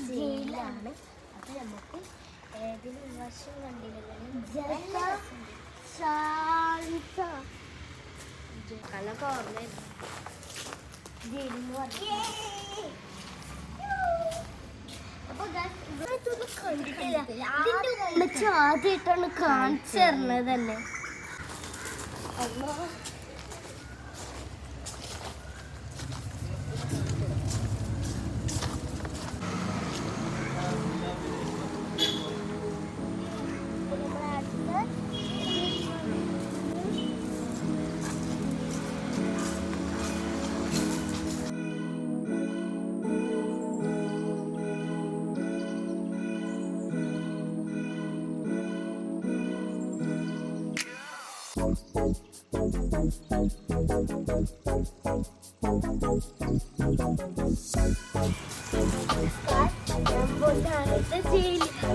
ജയിലാണ്. അപ്പൊ നമുക്ക് ഏതെങ്കിലും വർഷം കണ്ടൊക്കെ ഓർമ്മ ജയിലെന്ന് പറഞ്ഞു. അപ്പൊ കണ്ടിട്ടില്ല, ആദ്യമായിട്ടാണ് കാണിച്ചു തരണത് തന്നെ.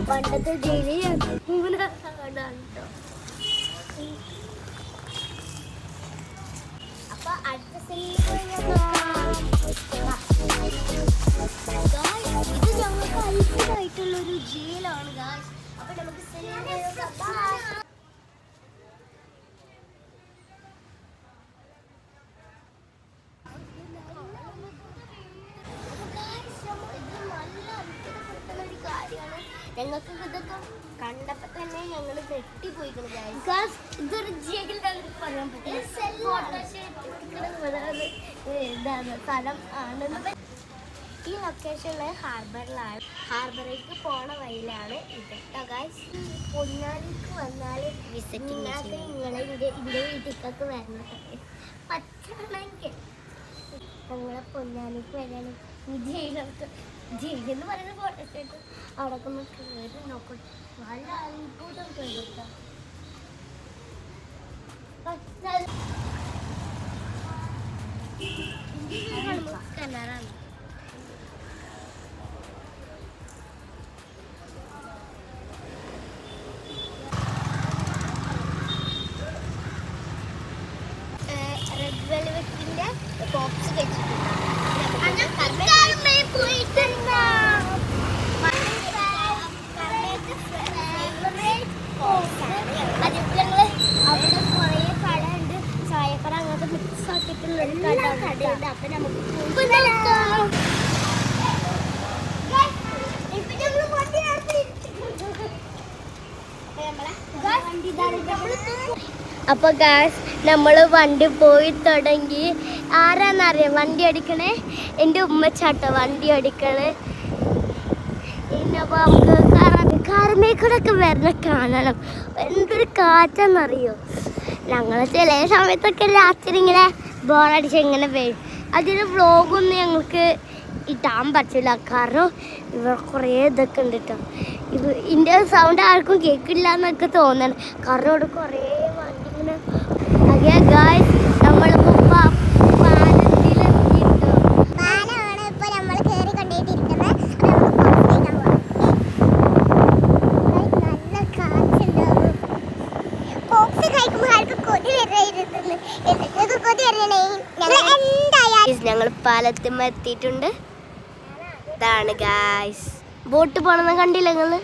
പണ്ടത്തെ ജയില് അപ്പൊ അടുത്ത ഇത് ഞങ്ങൾക്ക് അത്ഭുതമായിട്ടുള്ളൊരു ജയിലാണ് ഗായ്സ്. അപ്പൊ നമുക്ക് ഞങ്ങൾക്ക് ഇതൊക്കെ കണ്ടപ്പോ തന്നെ ഞങ്ങൾ വെട്ടിപ്പോയിക്കണം. ഇതൊരു ജയിലാണ് പറയാൻ പറ്റില്ല, സ്ഥലം ആണ്. ഈ ലൊക്കേഷനിലെ ഹാർബറിലാണ്, ഹാർബറിലേക്ക് പോണ വഴിയിലാണ് ഇതൊക്കെ ഗായ്സ്. പൊന്നാനിക്ക് വന്നാൽ വിസിറ്റിംഗ് നിങ്ങളെ എൻ്റെ വീട്ടിലേക്കൊക്കെ വരണം പറ്റണമെങ്കിൽ. ഞങ്ങളെ പൊന്നാനിക്ക് വരാനും ജയിലെന്ന് പറയുന്ന ഫോട്ടോസ്റ്റാറ്റ് അവിടെ ഒന്ന് കയറി നോക്കട്ടെ. നല്ല അത്ഭുതം കേട്ടോ. കിണറാണ്. റെഡ് വെൽവെറ്റിന്റെ ബോക്സ് വെച്ചിട്ടുണ്ട്. അവിടെ കുറേ കട ഉണ്ട്, ചായക്കട അങ്ങനത്തെ മിക്സ് ആക്കിയിട്ടുള്ള ഒരു കടയുണ്ട്. അപ്പൊ നമുക്ക് അപ്പൊ ഗായ്സ് നമ്മള് വണ്ടി പോയി തുടങ്ങി. ആരാന്നറിയാം വണ്ടി ഓടിക്കണേ? എൻ്റെ ഉമ്മച്ചാട്ടോ വണ്ടി ഓടിക്കണേ. ഇന്നപ്പോ നമുക്ക് കാർമേക്കൂടൊക്കെ വരണ കാണണം. എന്തൊരു കാറ്റാന്നറിയോ. ഞങ്ങൾ ചില സമയത്തൊക്കെ രാത്രി ഇങ്ങനെ ബോറടിച്ച് ഇങ്ങനെ വരും. അതിന് വ്ളോഗൊന്നും ഞങ്ങൾക്ക് ഇടാൻ പറ്റില്ല, കാരണം ഇവിടെ കുറേ ഇതൊക്കെ ഉണ്ട് കേട്ടോ. ഇതിൻ്റെ സൗണ്ട് ആർക്കും കേൾക്കില്ല എന്നൊക്കെ തോന്നണം, കാരണം ഇവിടെ കുറേ വണ്ടി ഇങ്ങനെ. അതെ ഗായ്സ്, നമ്മളിപ്പോൾ പാലത്തിലെത്തിയിട്ടോ. പാലമാണ് ഇപ്പോൾ നമ്മൾ കയറി കൊണ്ടേണ്ടിരിക്കുന്നത്. നല്ല കാറ്റുണ്ടാവും. പോക്സ് കഴിക്കുമ്പോൾ ആർക്കും കൊതി വരരുതെന്ന് കൊതി വരണേ. ഞങ്ങൾ പാലത്തുമ്മ എത്തിയിട്ടുണ്ട്. ഇതാണ് ഗായ്സ് ബോട്ട് പോണെന്ന് കണ്ടില്ല നിങ്ങള്?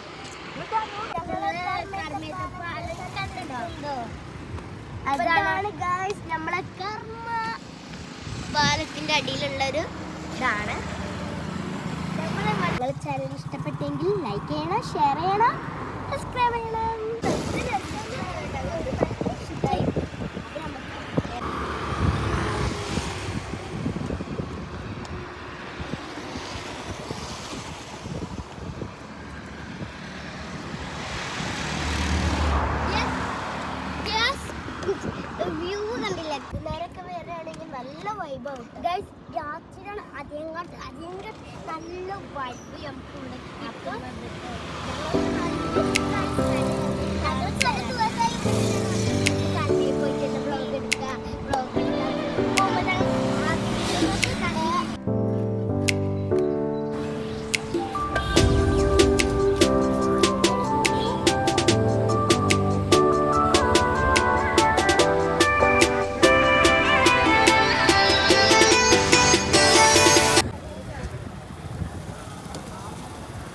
അതാണ് ഗായ്സ് നമ്മളെ കർമ്മ പാലത്തിന്റെ അടിയിലുള്ളൊരു ഇതാണ്. നിങ്ങൾ ചാനൽ ഇഷ്ടപ്പെട്ടെങ്കിൽ ലൈക്ക് ചെയ്യണം, ഷെയർ ചെയ്യണം, സബ്സ്ക്രൈബ് ചെയ്യണം. വ്യൂ കണ്ടില്ല, നേരൊക്കെ വരികയാണെങ്കിൽ നല്ല വൈബാവും ഗൈസ്. രാത്രിയാണ് അധികം നല്ല വൈബ് നമുക്കുണ്ട്. അപ്പം പോയിട്ട് വ്ളോഗ് എടുക്കുക, വ്ളോഗ് എടുക്കുക.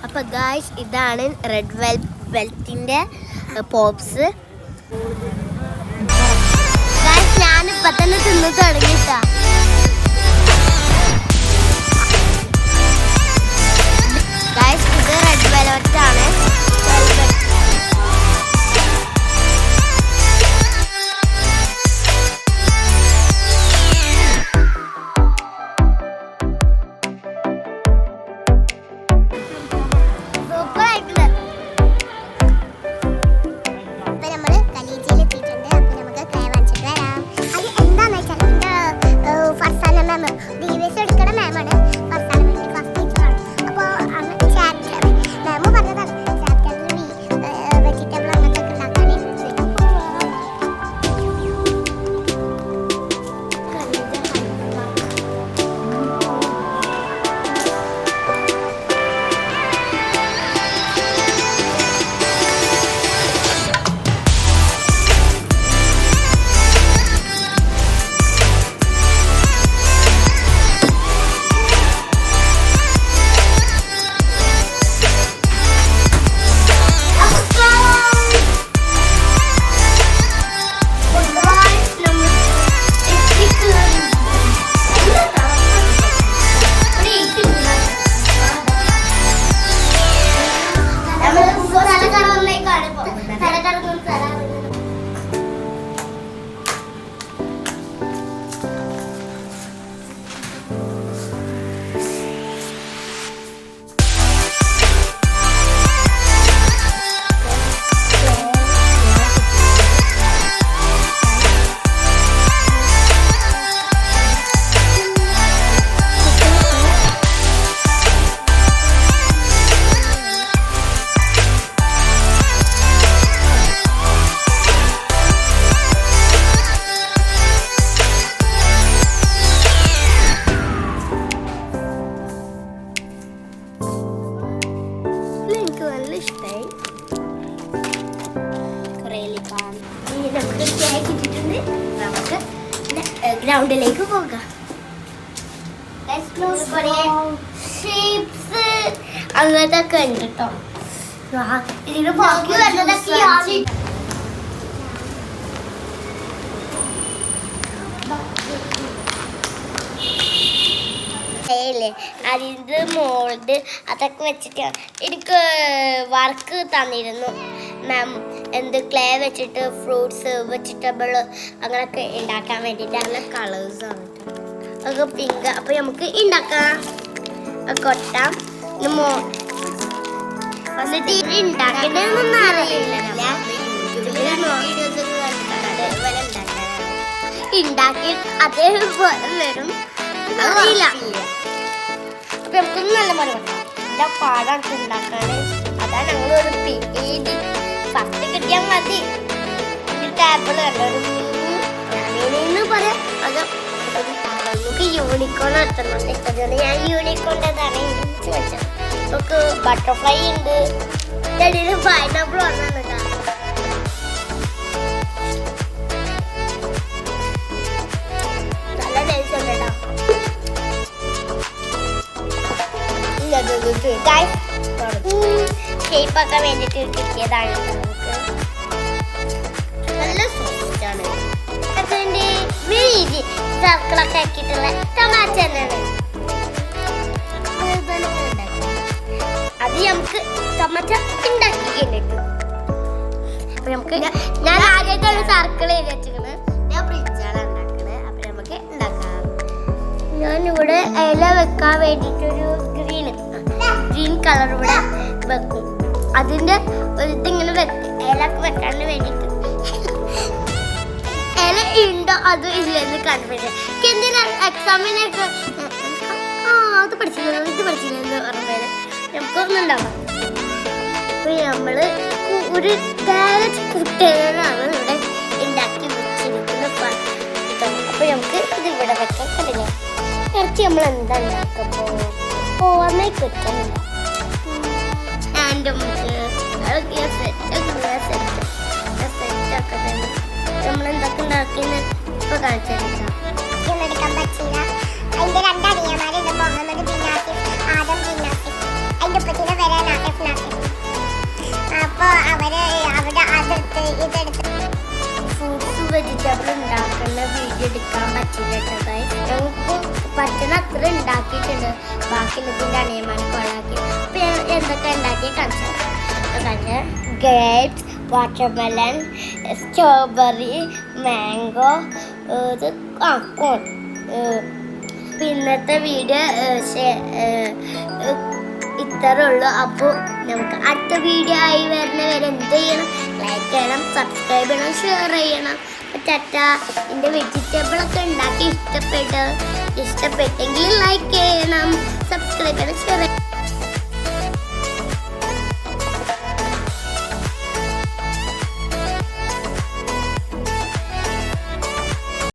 അപ്പോൾ ഗായ്സ് ഇതാണ് റെഡ് വെൽവെറ്റിൻ്റെ പോപ്സ്. ഗായ്സ് ഞാനിപ്പോൾ തന്നെ തിന്ന് തുടങ്ങിയിട്ടാ. ഗായ്സ് ഇത് റെഡ് വെൽവെറ്റ് ആണ്. നമുക്ക് ഗ്രൗണ്ടിലേക്ക് പോകാം. ഷേപ്സ് അങ്ങനത്തൊക്കെ ഉണ്ട് കേട്ടോ. ഇതിന് ബാക്കി വരുന്നതൊക്കെ അതിൻ്റെ മോൾഡ് അതൊക്കെ വെച്ചിട്ട് എനിക്ക് വർക്ക് തന്നിരുന്നു മാം. ക്ലേ വെച്ചിട്ട് ഫ്രൂട്ട്സ് വെജിറ്റബിൾ അങ്ങനെയൊക്കെ ഉണ്ടാക്കാൻ വേണ്ടിയിട്ട് നല്ല കളേഴ്സാണ് ഒക്കെ പിങ്ക്. അപ്പോൾ നമുക്ക് ഉണ്ടാക്കാം കൊട്ടാം. എന്നിട്ട് ഉണ്ടാക്കേണ്ടതൊന്നും അറിയില്ല. ഉണ്ടാക്കി അതേപോലെ വരും അറിയില്ല. അപ്പൊ നമുക്കൊന്നും നല്ല പോലെ വെക്കാം. എൻ്റെ പാടാണ് ഉണ്ടാക്കാൻ. അതാണ് ഞങ്ങളൊരു പേടി ഫസ്റ്റ് കിട്ടിയാൽ മതി. ടേബിൾ കണ്ടോ മീനെന്ന് പറയാം. അത് നമുക്ക് യൂണിക്കോൺ നടത്തുന്നുണ്ട്. അതുകൊണ്ട് ഞാൻ യൂണിക്കോണിൻ്റെ തന്നെ ഇടിച്ച് വെച്ചത്. നമുക്ക് ബട്ടർഫ്ലൈ ഉണ്ട്. ഇതിൽ പൈനാപ്പിൾ വന്നാണ് കേട്ടോ. നല്ല ടേസ്റ്റ് ഉണ്ട് കേട്ടോ. ഷേപ്പാക്കാൻ വേണ്ടിട്ട് കിട്ടിയതാണ് നമുക്ക്. നല്ല സോഫ്റ്റ് ആണ്. അതുകൊണ്ട് ഈസി സർക്കിളൊക്കെ ആക്കിയിട്ടുള്ള ടൊമാറ്റോ തന്നെയാണ്. അത് നമുക്ക് ടൊമാറ്റോ ഉണ്ടാക്കിയിട്ടുണ്ട്. അപ്പൊ നമുക്ക് ഞാൻ ആദ്യമായിട്ടാണ് സർക്കിൾ ചെയ്ത് വെച്ചിരിക്കുന്നത്. ഞാൻ ബ്രിഡ്ജാണ് ഉണ്ടാക്കുന്നത്. അപ്പൊ നമുക്ക് ഉണ്ടാക്കാം. ഞാനിവിടെ ഇല വെക്കാൻ വേണ്ടിയിട്ടൊരു ഗ്രീൻ കളർ ഇവിടെ വെക്കും. അതിൻ്റെ ഒരിതിങ്ങനെ ഇലക്ക് വെക്കാൻ വേണ്ടിയിട്ട് ഇല ഉണ്ടോ അതും ഇല്ലെന്ന് കൺഫ്യൂഷൻ. എന്തിനാണ് എക്സാമിനൊക്കെ അത് പഠിച്ചില്ല ഇത് പഠിച്ചില്ലെന്ന് പറഞ്ഞാൽ നമുക്കൊന്നുണ്ടാവാം. അപ്പോൾ നമ്മൾ ഒരു കാരറ്റ് കുട്ടനാണ് ഇവിടെ ഉണ്ടാക്കി വെച്ചിരിക്കുന്നത്. അപ്പോൾ നമുക്ക് ഇത് ഇവിടെ വെക്കാൻ കഴിയില്ല. ഇറച്ചി നമ്മൾ എന്താ ഉണ്ടാക്കുമ്പോൾ ഓർമ്മ കിട്ടുന്നില്ല. നമ്മളെന്തൊക്കെ ഉണ്ടാക്കിയെന്ന് ഇപ്പൊ കാണിച്ചെടുക്കാൻ പറ്റില്ല. അതിന്റെ രണ്ടടിയന്മാരുണ്ട്, മുഹമ്മദ് ബിൻ നാസിഫ്, ആദം ബിൻ നാസിഫ്. അതിന്റെ ഒപ്പത്തിന് വരാൻ പറ്റിയിട്ടുണ്ട്. ഞങ്ങൾക്ക് പറ്റുന്ന അത്ര ഉണ്ടാക്കിയിട്ടുണ്ട്. ബാക്കിയുള്ളതിൻ്റെ അണിയന്മാരെ കൊളാക്കി. അപ്പോൾ ഞാൻ എന്തൊക്കെ ഉണ്ടാക്കി കാണിച്ചു ഗ്രേപ്സ്, വാട്ടർമെലൺ, സ്ട്രോബെറി, മാംഗോ, കോൺ. ഇന്നത്തെ വീഡിയോ ഇത്രേ ഉള്ളൂ. അപ്പോൾ നമുക്ക് അടുത്ത വീഡിയോ ആയി വരുന്ന വരെ എന്ത് ചെയ്യണം? ലൈക്ക് ചെയ്യണം, സബ്സ്ക്രൈബ് ചെയ്യണം, ഷെയർ ചെയ്യണം. ടാറ്റ. എൻ്റെ വെജിറ്റബിളൊക്കെ ഉണ്ടാക്കി ഇഷ്ടപ്പെട്ടെങ്കിൽ ലൈക്ക് ചെയ്യണം, സബ്സ്ക്രൈബ് ചെയ്യണം, ഷെയർ ചെയ്യണം.